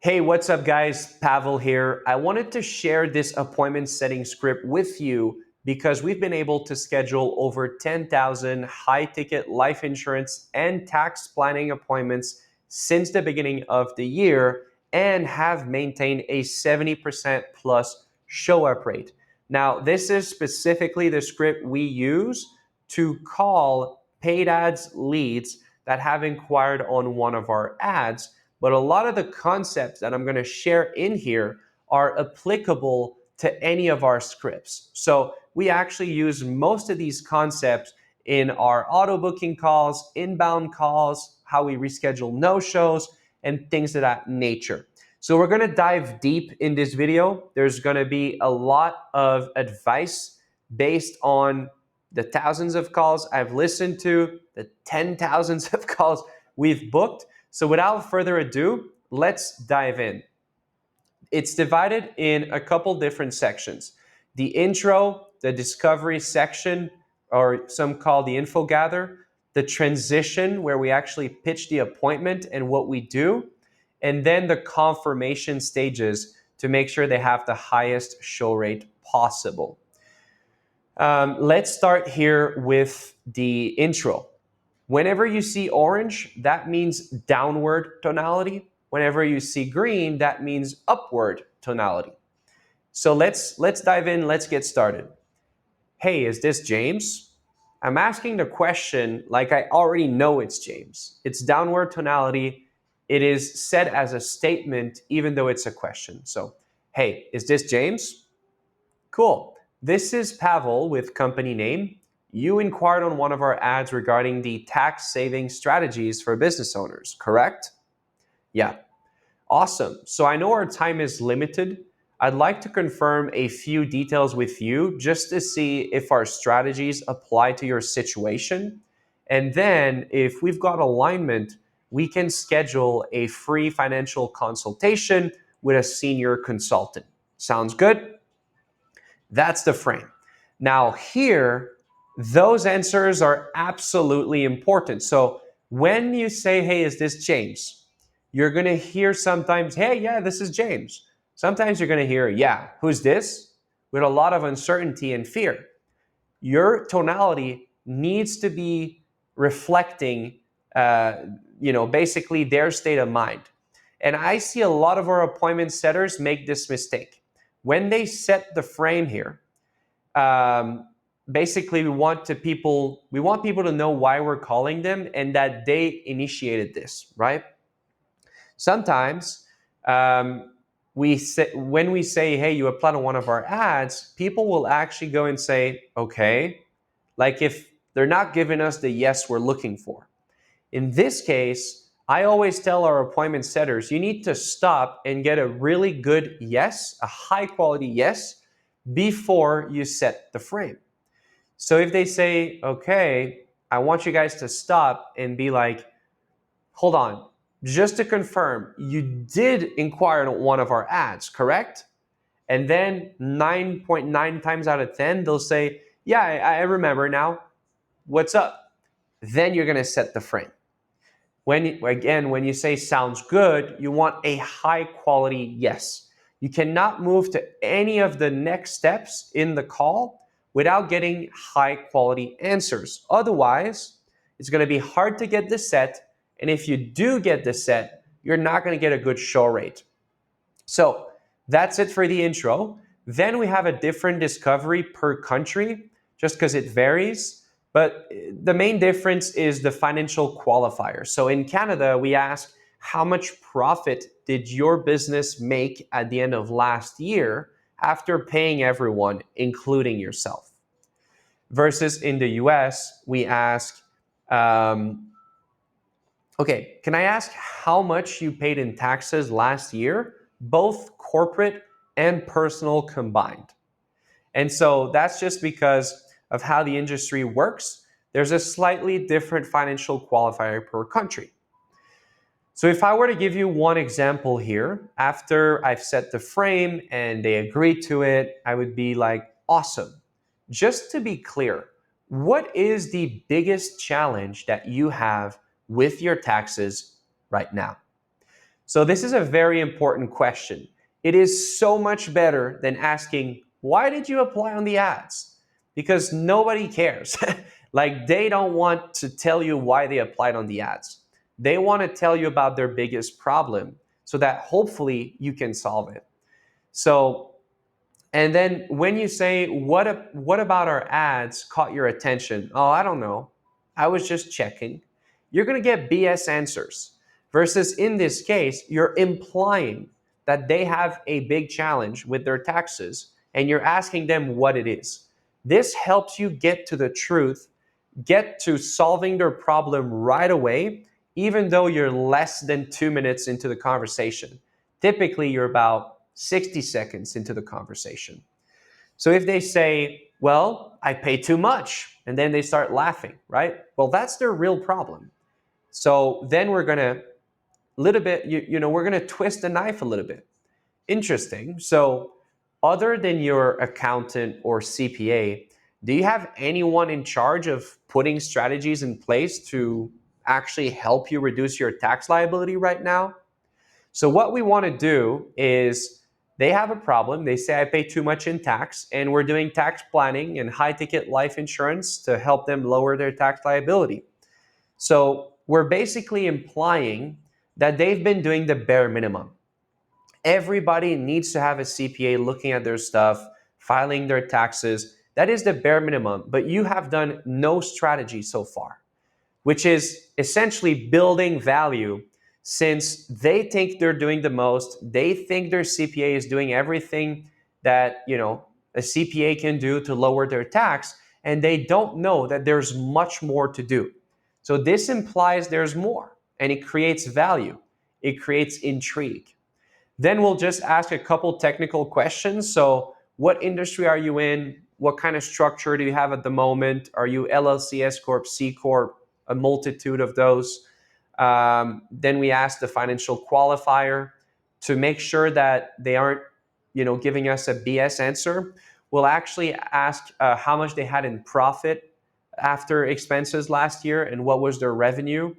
Hey, what's up, guys? Pavel here. I wanted to share this appointment setting script with you because we've been able to schedule over 10,000 high ticket life insurance and tax planning appointments since the beginning of the year and have maintained a 70% plus show up rate. Now, this is specifically the script we use to call paid ads leads that have inquired on one of our ads, but a lot of the concepts that I'm going to share in here are applicable to any of our scripts. So we actually use most of these concepts in our auto booking calls, inbound calls, how we reschedule no-shows, and things of that nature. So we're going to dive deep in this video. There's going to be a lot of advice based on the thousands of calls I've listened to, the 10,000s of calls we've booked. So without further ado, let's dive in. It's divided in a couple different sections. The intro, the discovery section, or some call the info gather, the transition where we actually pitch the appointment and what we do, and then the confirmation stages to make sure they have the highest show rate possible. Let's start here with the intro. Whenever you see orange, that means downward tonality. Whenever you see green, that means upward tonality. So let's dive in, let's get started. Hey, is this James? I'm asking the question like I already know it's James. It's downward tonality. It is said as a statement, even though it's a question. So, hey, is this James? Cool. This is Pavel with company name. You inquired on one of our ads regarding the tax saving strategies for business owners, correct? Yeah. Awesome. So I know our time is limited. I'd like to confirm a few details with you just to see if our strategies apply to your situation. And then if we've got alignment, we can schedule a free financial consultation with a senior consultant. Sounds good? That's the frame. Now here, those answers are absolutely important. So when you say, hey, is this James? You're going to hear sometimes, hey, yeah, this is James. Sometimes you're going to hear, yeah, who's this? With a lot of uncertainty and fear. Your tonality needs to be reflecting, basically their state of mind. And I see a lot of our appointment setters make this mistake. When they set the frame here, basically we want people to know why we're calling them and that they initiated this, right? Sometimes when we say, hey, you applied on one of our ads, people will actually go and say, okay, like if they're not giving us the yes we're looking for. In this case, I always tell our appointment setters, you need to stop and get a really good yes, a high quality yes, before you set the frame. So if they say, okay, I want you guys to stop and be like, hold on, just to confirm, you did inquire on one of our ads, correct? And then 9.9 times out of 10, they'll say, yeah, I remember now. What's up? Then you're going to set the frame. When you say sounds good, you want a high quality yes. You cannot move to any of the next steps in the call without getting high quality answers. Otherwise, it's going to be hard to get the set. And if you do get the set, you're not going to get a good show rate. So that's it for the intro. Then we have a different discovery per country, just because it varies. But the main difference is the financial qualifier. So in Canada, we ask, how much profit did your business make at the end of last year after paying everyone, including yourself? Versus in the US, we ask, okay, can I ask how much you paid in taxes last year, both corporate and personal combined? And so that's just because of how the industry works. There's a slightly different financial qualifier per country. So if I were to give you one example here, after I've set the frame and they agree to it, I would be like, awesome. Just to be clear, what is the biggest challenge that you have with your taxes right now? So this is a very important question. It is so much better than asking, why did you apply on the ads? Because nobody cares. Like they don't want to tell you why they applied on the ads. They want to tell you about their biggest problem so that hopefully you can solve it. So and then when you say, what about our ads caught your attention? Oh, I don't know. I was just checking. You're going to get BS answers. Versus in this case, you're implying that they have a big challenge with their taxes and you're asking them what it is. This helps you get to the truth, get to solving their problem right away, even though you're less than 2 minutes into the conversation. Typically, you're about 60 seconds into the conversation. So if they say, well, I pay too much, and then they start laughing, right? Well, that's their real problem. So then we're going to little bit, we're going to twist the knife a little bit. Interesting. So other than your accountant or CPA, do you have anyone in charge of putting strategies in place to actually help you reduce your tax liability right now? So what we want to do is they have a problem. They say I pay too much in tax, and we're doing tax planning and high ticket life insurance to help them lower their tax liability. So we're basically implying that they've been doing the bare minimum. Everybody needs to have a CPA looking at their stuff, filing their taxes. That is the bare minimum, but you have done no strategy so far, which is essentially building value since they think they're doing the most. They think their CPA is doing everything that, a CPA can do to lower their tax, and they don't know that there's much more to do. So this implies there's more, and it creates value. It creates intrigue. Then we'll just ask a couple technical questions. So what industry are you in? What kind of structure do you have at the moment? Are you LLC, S Corp, C Corp? A multitude of those. Then we ask the financial qualifier to make sure that they aren't, giving us a BS answer. We'll actually ask how much they had in profit after expenses last year and what was their revenue.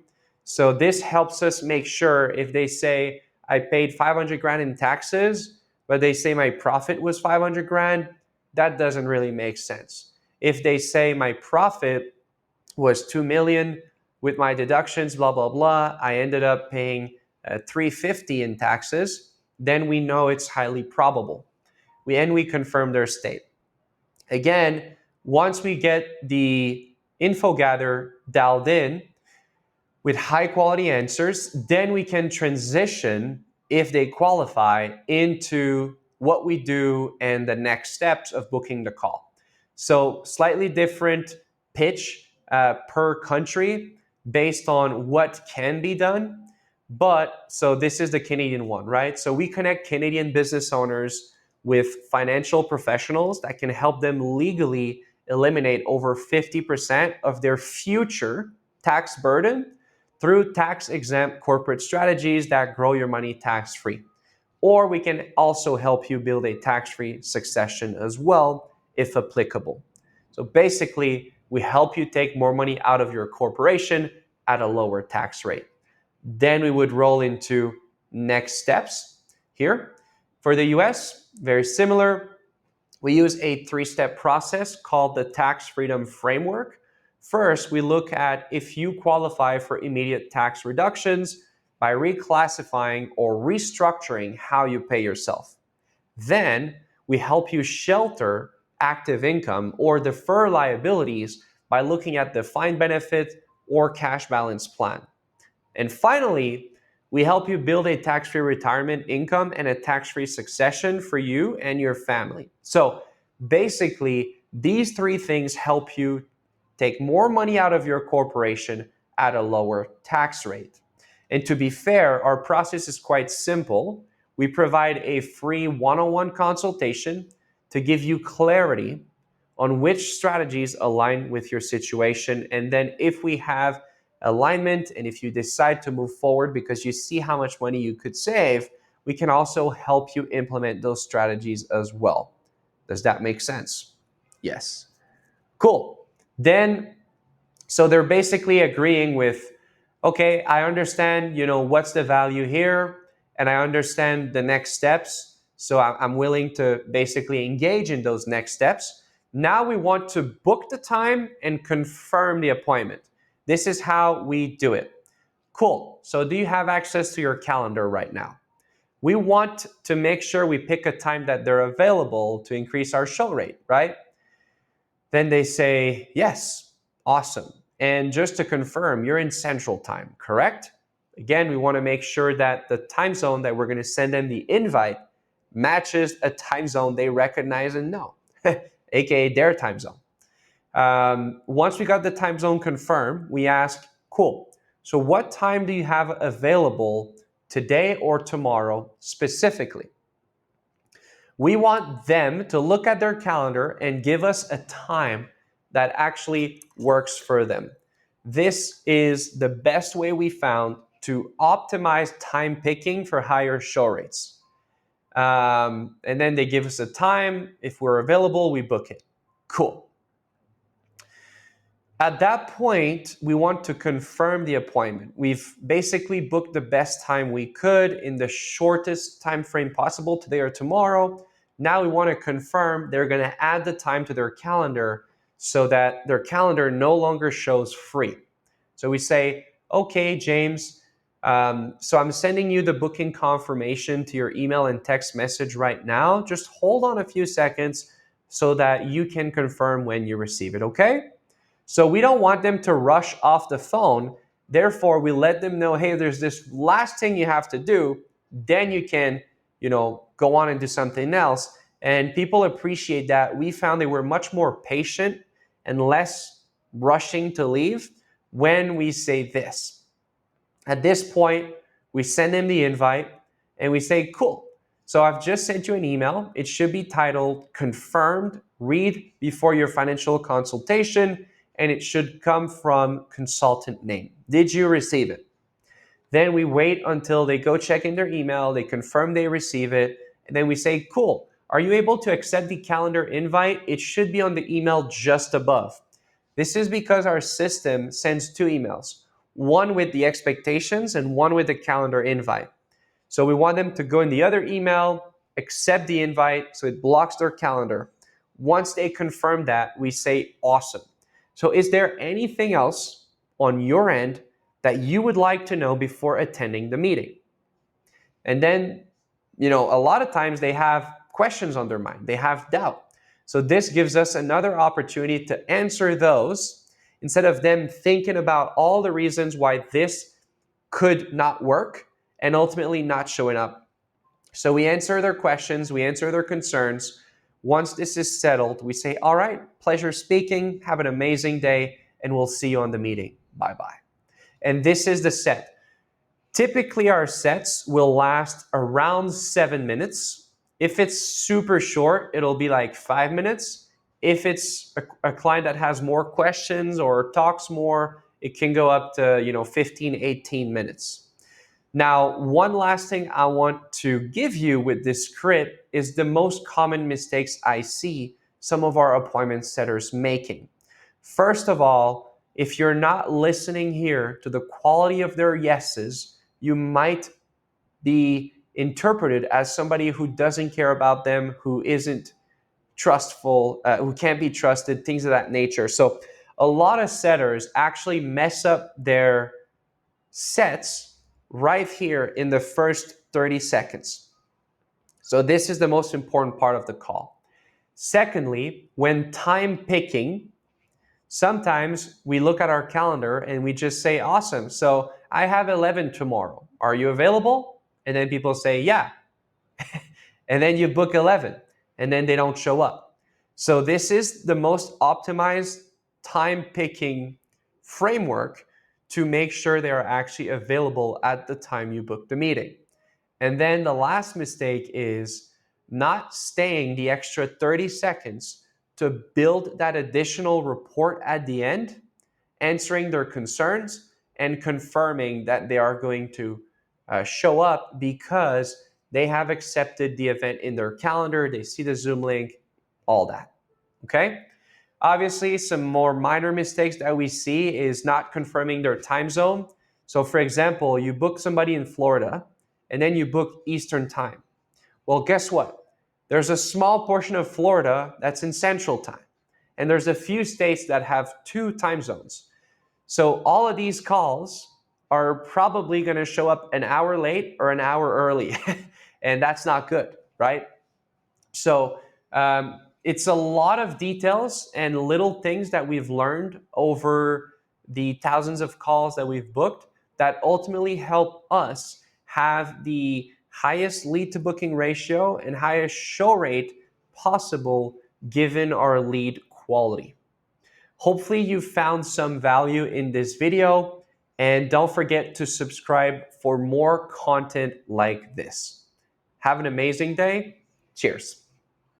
So this helps us make sure if they say I paid 500 grand in taxes, but they say my profit was 500 grand, that doesn't really make sense. If they say my profit was 2 million with my deductions, blah, blah, blah, I ended up paying 350 in taxes, then we know it's highly probable. We confirm their state. Again, once we get the info gather dialed in with high quality answers, then we can transition, if they qualify, into what we do and the next steps of booking the call. So slightly different pitch per country based on what can be done. But so this is the Canadian one, right? So we connect Canadian business owners with financial professionals that can help them legally eliminate over 50% of their future tax burden through tax-exempt corporate strategies that grow your money tax-free. Or we can also help you build a tax-free succession as well, if applicable. So basically, we help you take more money out of your corporation at a lower tax rate. Then we would roll into next steps here. For the US, very similar. We use a 3-step process called the Tax Freedom Framework. First, we look at if you qualify for immediate tax reductions by reclassifying or restructuring how you pay yourself. Then, we help you shelter active income or defer liabilities by looking at defined benefit or cash balance plan. And finally, we help you build a tax-free retirement income and a tax-free succession for you and your family. So basically, these 3 things help you take more money out of your corporation at a lower tax rate. And to be fair, our process is quite simple. We provide a free one-on-one consultation to give you clarity on which strategies align with your situation. And then if we have alignment and if you decide to move forward because you see how much money you could save, we can also help you implement those strategies as well. Does that make sense? Yes. Cool. Then, so they're basically agreeing with, okay, I understand, what's the value here? and I understand the next steps, so I'm willing to basically engage in those next steps. Now we want to book the time and confirm the appointment. This is how we do it. Cool. So do you have access to your calendar right now? We want to make sure we pick a time that they're available to increase our show rate, right? Then they say, yes, awesome. And just to confirm, you're in Central Time, correct? Again, we want to make sure that the time zone that we're going to send them the invite matches a time zone they recognize and know, aka their time zone. Once we got the time zone confirmed, we ask, cool, so what time do you have available today or tomorrow specifically? We want them to look at their calendar and give us a time that actually works for them. This is the best way we found to optimize time picking for higher show rates. And then they give us a time. If we're available, we book it. Cool. At that point, we want to confirm the appointment. We've basically booked the best time we could in the shortest time frame possible, today or tomorrow. Now we want to confirm they're going to add the time to their calendar so that their calendar no longer shows free. So we say, okay, James, so I'm sending you the booking confirmation to your email and text message right now. Just hold on a few seconds so that you can confirm when you receive it, okay? So we don't want them to rush off the phone. Therefore, we let them know, hey, there's this last thing you have to do. Then you can, go on and do something else. And people appreciate that. We found they were much more patient and less rushing to leave when we say this. At this point, we send them the invite and we say, cool. So I've just sent you an email. It should be titled Confirmed, Read Before Your Financial Consultation, and it should come from consultant name. Did you receive it? Then we wait until they go check in their email, they confirm they receive it, and then we say, cool, are you able to accept the calendar invite? It should be on the email just above. This is because our system sends two emails, one with the expectations and one with the calendar invite. So we want them to go in the other email, accept the invite, so it blocks their calendar. Once they confirm that, we say, awesome. So is there anything else on your end that you would like to know before attending the meeting? And then, a lot of times they have questions on their mind. They have doubt. So this gives us another opportunity to answer those instead of them thinking about all the reasons why this could not work and ultimately not showing up. So we answer their questions, we answer their concerns. Once this is settled, we say, all right, pleasure speaking, have an amazing day, and we'll see you on the meeting. Bye-bye. And this is the set. Typically, our sets will last around 7 minutes. If it's super short, it'll be like 5 minutes. If it's a client that has more questions or talks more, it can go up to 15, 18 minutes. Now, one last thing I want to give you with this script is the most common mistakes I see some of our appointment setters making. First of all, if you're not listening here to the quality of their yeses, you might be interpreted as somebody who doesn't care about them, who isn't trustful, who can't be trusted, things of that nature. So a lot of setters actually mess up their sets right here in the first 30 seconds. So this is the most important part of the call. Secondly, when time picking, sometimes we look at our calendar and we just say, awesome, so I have 11 tomorrow. Are you available? And then people say, yeah. And then you book 11 and then they don't show up. So this is the most optimized time picking framework to make sure they are actually available at the time you book the meeting. And then the last mistake is not staying the extra 30 seconds to build that additional report at the end, answering their concerns and confirming that they are going to show up because they have accepted the event in their calendar, they see the Zoom link, all that, okay? Obviously, some more minor mistakes that we see is not confirming their time zone. So for example, you book somebody in Florida and then you book Eastern time. Well, guess what? There's a small portion of Florida that's in Central time, and there's a few states that have two time zones. So all of these calls are probably going to show up an hour late or an hour early, and that's not good, right? So it's a lot of details and little things that we've learned over the thousands of calls that we've booked that ultimately help us have the highest lead to booking ratio and highest show rate possible given our lead quality. Hopefully you found some value in this video, and don't forget to subscribe for more content like this. Have an amazing day. Cheers.